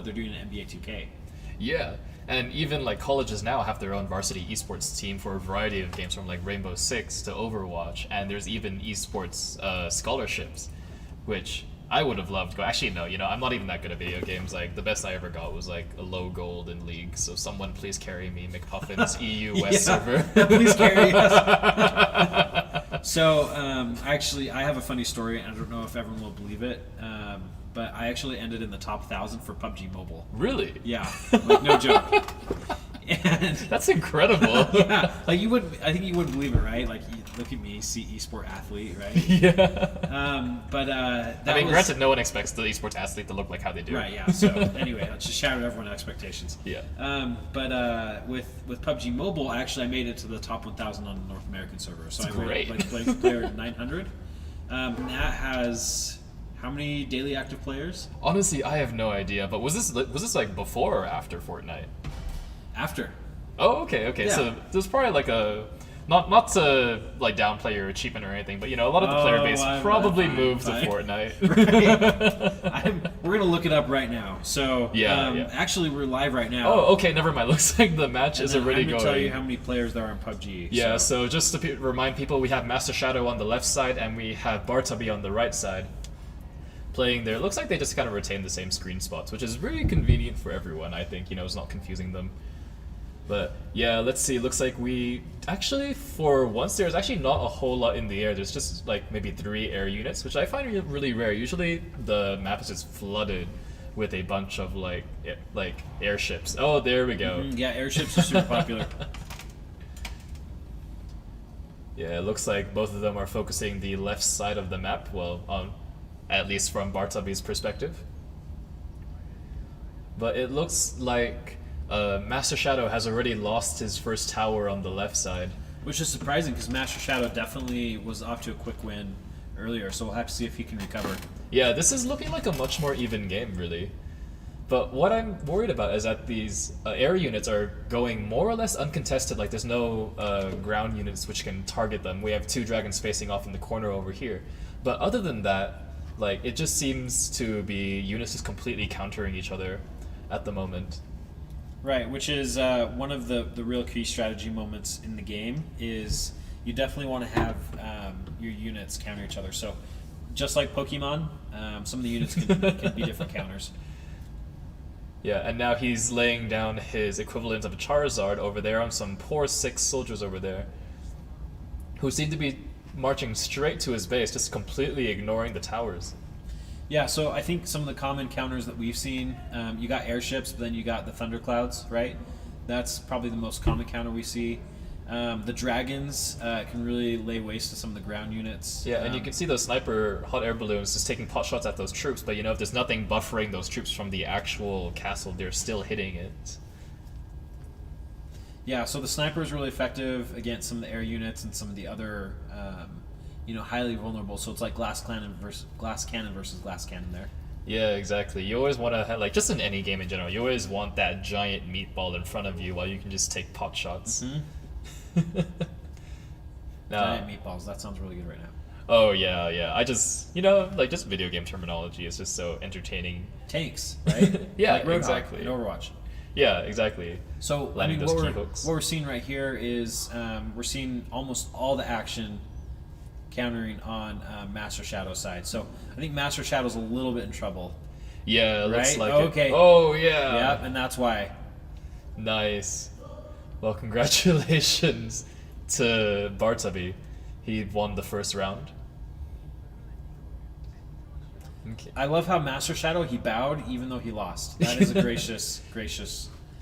they're doing an NBA 2K. Yeah, and even like colleges now have their own varsity esports team for a variety of games, from like Rainbow Six to Overwatch, and there's even esports scholarships, which I would have loved. Actually, no, I'm not even that good at video games. Like the best I ever got was like a low gold in League. So someone please carry me, McPuffin's EU West server. Please carry us. So actually, I have a funny story. I don't know if everyone will believe it. But I actually ended in the top 1,000 for PUBG Mobile. Really? Yeah, like no joke. And that's incredible. Yeah, like I think you wouldn't believe it, right? Like, look at me, esport athlete, right? Yeah. Granted, no one expects the esports athlete to look like how they do. Right. Yeah. So anyway, it just shattered everyone's expectations. Yeah. With PUBG Mobile, actually, I made it to the top 1,000 on the North American server. So that's I great. Like player 900. And that has. How many daily active players? Honestly, I have no idea. But was this like before or after Fortnite? After. Oh, okay. Yeah. So there's probably like a not to like downplay your achievement or anything, but a lot of the player base probably moved to Fortnite. Right. We're gonna look it up right now. So actually, we're live right now. Oh, okay. Never mind. Looks like the match is already going. I'm gonna tell you how many players there are in PUBG. Yeah. So just to remind people, we have Master Shadow on the left side and we have Bartuby on the right side. Playing there. Looks like they just kind of retain the same screen spots, which is really convenient for everyone, I think. It's not confusing them. But yeah, let's see. Looks like we actually, for once, there's actually not a whole lot in the air. There's just like maybe 3 air units, which I find really rare. Usually the map is just flooded with a bunch of like airships. Oh, there we go. Yeah, airships are super popular. Yeah, it looks like both of them are focusing the left side of the map. Well, at least from Bartuby's perspective. But it looks like Master Shadow has already lost his first tower on the left side. Which is surprising, because Master Shadow definitely was off to a quick win earlier, so we'll have to see if he can recover. Yeah, this is looking like a much more even game, really. But what I'm worried about is that these air units are going more or less uncontested. Like, there's no ground units which can target them. We have 2 dragons facing off in the corner over here. But other than that, like, it just seems to be units just completely countering each other at the moment. Right, which is one of the real key strategy moments in the game. Is you definitely want to have your units counter each other. So just like Pokemon, some of the units can be different counters. Yeah, and now he's laying down his equivalent of a Charizard over there on some poor 6 soldiers over there, who seem to be marching straight to his base, just completely ignoring the towers. Yeah, so I think some of the common counters that we've seen, you got airships, but then you got the thunderclouds, right? That's probably the most common counter we see. The dragons can really lay waste to some of the ground units. Yeah, and you can see those sniper hot air balloons just taking pot shots at those troops, but if there's nothing buffering those troops from the actual castle, they're still hitting it. Yeah, so the sniper is really effective against some of the air units and some of the other, highly vulnerable. So it's like glass cannon versus glass cannon there. Yeah, exactly. You always want to have, like, just in any game in general, you always want that giant meatball in front of you while you can just take pot shots. Mm-hmm. Giant meatballs. That sounds really good right now. Oh yeah. I just just video game terminology is just so entertaining. Tanks, right? Yeah, like Roadhog exactly. in Overwatch. Yeah, exactly. So what we're seeing right here is we're seeing almost all the action countering on Master Shadow's side. So I think Master Shadow's a little bit in trouble. Yeah, it looks like okay. It. Oh yeah. Yeah, and that's why. Nice. Well, congratulations to Bartuby. He won the first round. Okay. I love how Master Shadow, he bowed even though he lost. That is a gracious